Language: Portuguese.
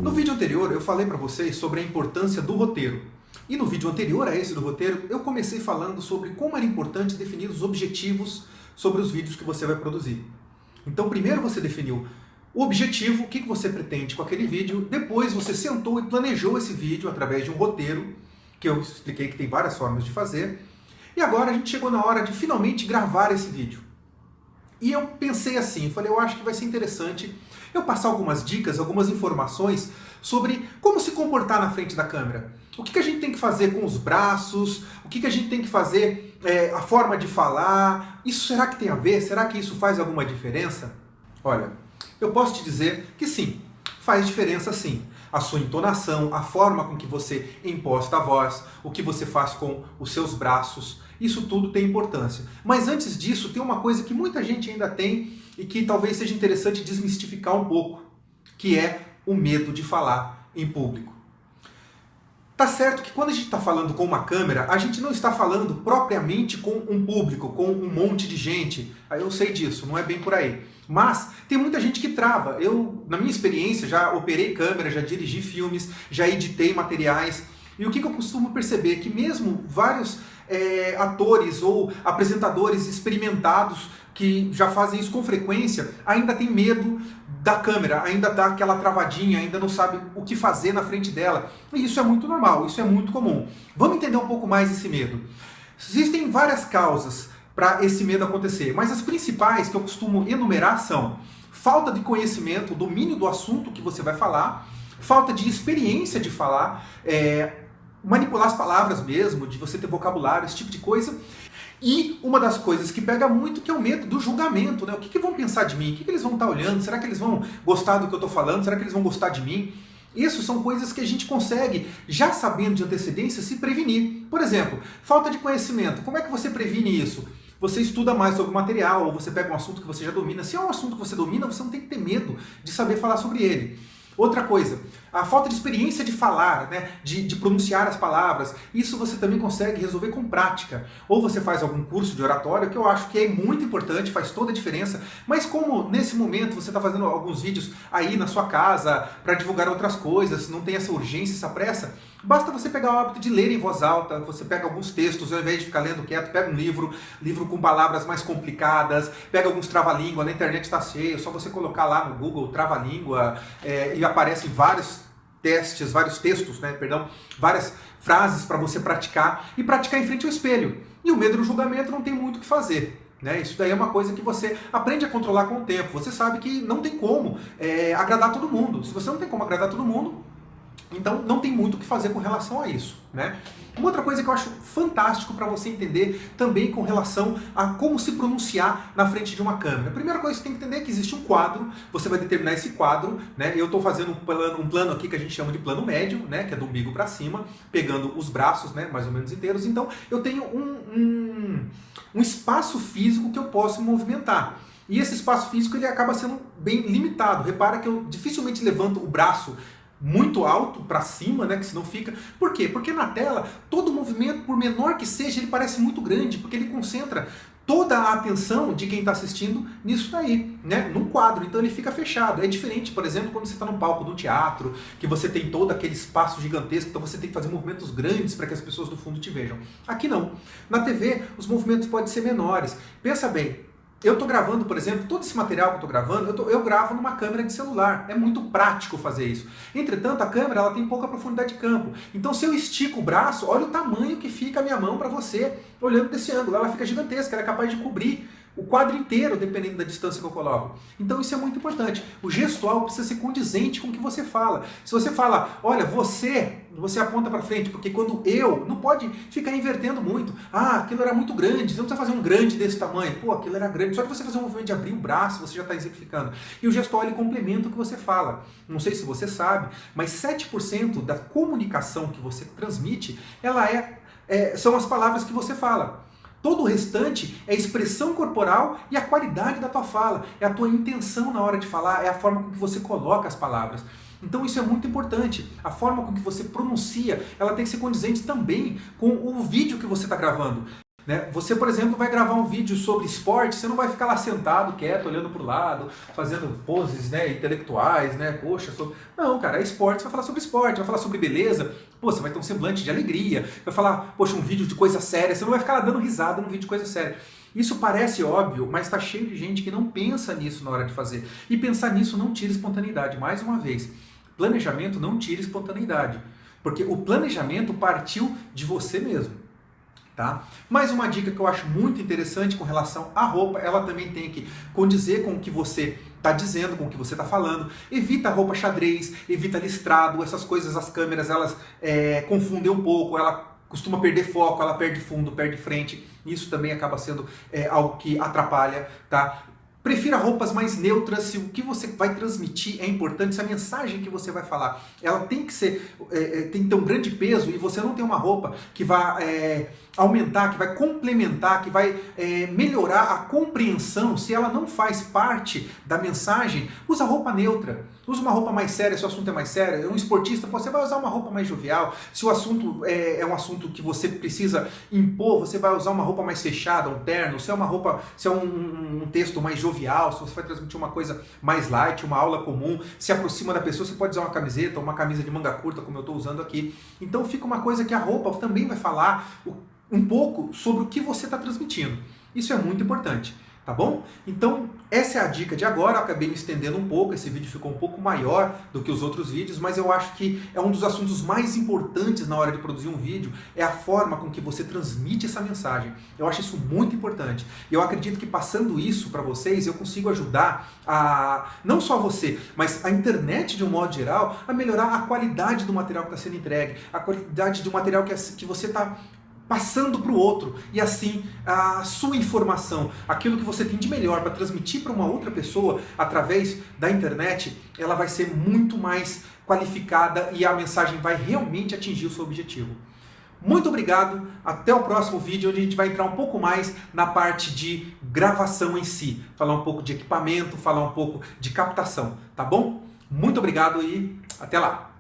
No vídeo anterior eu falei para vocês sobre a importância do roteiro. E no vídeo anterior a esse do roteiro, eu comecei falando sobre como era importante definir os objetivos sobre os vídeos que você vai produzir. Então primeiro você definiu o objetivo, o que você pretende com aquele vídeo, depois você sentou e planejou esse vídeo através de um roteiro, que eu expliquei que tem várias formas de fazer, e agora a gente chegou na hora de finalmente gravar esse vídeo. E eu pensei assim, falei, eu acho que vai ser interessante eu passar algumas dicas, algumas informações sobre como se comportar na frente da câmera. O que a gente tem que fazer com os braços, o que a gente tem que fazer, a forma de falar, isso será que tem a ver? Será que isso faz alguma diferença? Olha, eu posso te dizer que sim, faz diferença sim. A sua entonação, a forma com que você imposta a voz, o que você faz com os seus braços, isso tudo tem importância. Mas antes disso, tem uma coisa que muita gente ainda tem e que talvez seja interessante desmistificar um pouco, que é o medo de falar em público. Tá certo que quando a gente está falando com uma câmera, a gente não está falando propriamente com um público, com um monte de gente. Eu sei disso, não é bem por aí. Mas tem muita gente que trava. Eu, na minha experiência, já operei câmera, já dirigi filmes, já editei materiais. E o que eu costumo perceber? Que mesmo vários atores ou apresentadores experimentados que já fazem isso com frequência, ainda tem medo da câmera, ainda dá aquela travadinha, ainda não sabe o que fazer na frente dela. E isso é muito normal, isso é muito comum. Vamos entender um pouco mais esse medo. Existem várias causas para esse medo acontecer, mas as principais que eu costumo enumerar são falta de conhecimento, domínio do assunto que você vai falar, falta de experiência de falar, manipular as palavras mesmo, de você ter vocabulário, esse tipo de coisa. E uma das coisas que pega muito, que é o medo do julgamento, né? O que vão pensar de mim? O que eles vão estar olhando? Será que eles vão gostar do que eu estou falando? Será que eles vão gostar de mim? Isso são coisas que a gente consegue, já sabendo de antecedência, se prevenir. Por exemplo, falta de conhecimento. Como é que você previne isso? Você estuda mais sobre o material, ou você pega um assunto que você já domina. Se é um assunto que você domina, você não tem que ter medo de saber falar sobre ele. Outra coisa, a falta de experiência de falar, né, de pronunciar as palavras, isso você também consegue resolver com prática. Ou você faz algum curso de oratória, que eu acho que é muito importante, faz toda a diferença, mas como nesse momento você está fazendo alguns vídeos aí na sua casa para divulgar outras coisas, não tem essa urgência, essa pressa, basta você pegar o hábito de ler em voz alta, você pega alguns textos, ao invés de ficar lendo quieto, pega um livro com palavras mais complicadas, pega alguns trava-língua, na internet está cheio, é só você colocar lá no Google trava-língua e aparecem vários testes, vários textos, várias frases para você praticar e praticar em frente ao espelho. E o medo do julgamento não tem muito o que fazer. Isso daí é uma coisa que você aprende a controlar com o tempo. Você sabe que não tem como agradar todo mundo. Se você não tem como agradar todo mundo, então não tem muito o que fazer com relação a isso. Uma outra coisa que eu acho fantástico para você entender também com relação a como se pronunciar na frente de uma câmera. A primeira coisa que você tem que entender é que existe um quadro, você vai determinar esse quadro, eu estou fazendo um plano aqui que a gente chama de plano médio, que é do umbigo para cima, pegando os braços mais ou menos inteiros, então eu tenho um espaço físico que eu posso movimentar. E esse espaço físico ele acaba sendo bem limitado. Repara que eu dificilmente levanto o braço muito alto para cima, que senão fica... Por quê? Porque na tela, todo movimento, por menor que seja, ele parece muito grande, porque ele concentra toda a atenção de quem está assistindo nisso daí, num quadro, então ele fica fechado. É diferente, por exemplo, quando você está no palco do teatro, que você tem todo aquele espaço gigantesco, então você tem que fazer movimentos grandes para que as pessoas do fundo te vejam. Aqui não. Na TV, os movimentos podem ser menores. Pensa bem, eu estou gravando, por exemplo, todo esse material que eu estou gravando, eu gravo numa câmera de celular. É muito prático fazer isso. Entretanto, a câmera ela tem pouca profundidade de campo. Então, se eu estico o braço, olha o tamanho que fica a minha mão para você olhando desse ângulo. Ela fica gigantesca, ela é capaz de cobrir o quadro inteiro, dependendo da distância que eu coloco. Então isso é muito importante. O gestual precisa ser condizente com o que você fala. Se você fala, olha, você aponta para frente, porque quando não pode ficar invertendo muito. Ah, aquilo era muito grande, você não precisa fazer um grande desse tamanho. Pô, aquilo era grande. Só que você fazer um movimento de abrir o braço, você já está exemplificando. E o gestual, ele complementa o que você fala. Não sei se você sabe, mas 7% da comunicação que você transmite, são as palavras que você fala. Todo o restante é expressão corporal e a qualidade da tua fala. É a tua intenção na hora de falar, é a forma com que você coloca as palavras. Então isso é muito importante. A forma com que você pronuncia, ela tem que ser condizente também com o vídeo que você está gravando. né? Você, por exemplo, vai gravar um vídeo sobre esporte, você não vai ficar lá sentado, quieto, olhando para o lado, fazendo poses, né, intelectuais, né? Poxa, não, cara, é esporte, você vai falar sobre esporte, vai falar sobre beleza, pô, você vai ter um semblante de alegria, vai falar, poxa, um vídeo de coisa séria, você não vai ficar lá dando risada num vídeo de coisa séria. Isso parece óbvio, mas está cheio de gente que não pensa nisso na hora de fazer. E pensar nisso não tira espontaneidade. Mais uma vez, planejamento não tira espontaneidade. Porque o planejamento partiu de você mesmo. Tá? Mais uma dica que eu acho muito interessante com relação à roupa, ela também tem que condizer com o que você está dizendo, com o que você está falando. Evita roupa xadrez, evita listrado, essas coisas, as câmeras, elas confundem um pouco, ela costuma perder foco, ela perde fundo, perde frente. Isso também acaba sendo algo que atrapalha, tá? Prefira roupas mais neutras, se o que você vai transmitir é importante, se a mensagem que você vai falar, ela tem que ser, tem que ter um grande peso e você não tem uma roupa que vai aumentar, que vai complementar, que vai melhorar a compreensão, se ela não faz parte da mensagem, usa roupa neutra. Usa uma roupa mais séria se o assunto é mais sério. É um esportista, você vai usar uma roupa mais jovial. Se o assunto é um assunto que você precisa impor, você vai usar uma roupa mais fechada, um terno. Se é uma roupa, se é um texto mais jovial, se você vai transmitir uma coisa mais light, uma aula comum, se aproxima da pessoa, você pode usar uma camiseta, uma camisa de manga curta, como eu estou usando aqui. Então fica uma coisa que a roupa também vai falar um pouco sobre o que você está transmitindo. Isso é muito importante. Tá bom? Então, essa é a dica de agora. Eu acabei me estendendo um pouco, esse vídeo ficou um pouco maior do que os outros vídeos, mas eu acho que é um dos assuntos mais importantes na hora de produzir um vídeo, é a forma com que você transmite essa mensagem. Eu acho isso muito importante. E eu acredito que passando isso para vocês, eu consigo ajudar não só você, mas a internet de um modo geral, a melhorar a qualidade do material que está sendo entregue, a qualidade do material que você está passando para o outro, e assim a sua informação, aquilo que você tem de melhor para transmitir para uma outra pessoa através da internet, ela vai ser muito mais qualificada e a mensagem vai realmente atingir o seu objetivo. Muito obrigado, até o próximo vídeo, onde a gente vai entrar um pouco mais na parte de gravação em si, falar um pouco de equipamento, falar um pouco de captação, tá bom? Muito obrigado e até lá!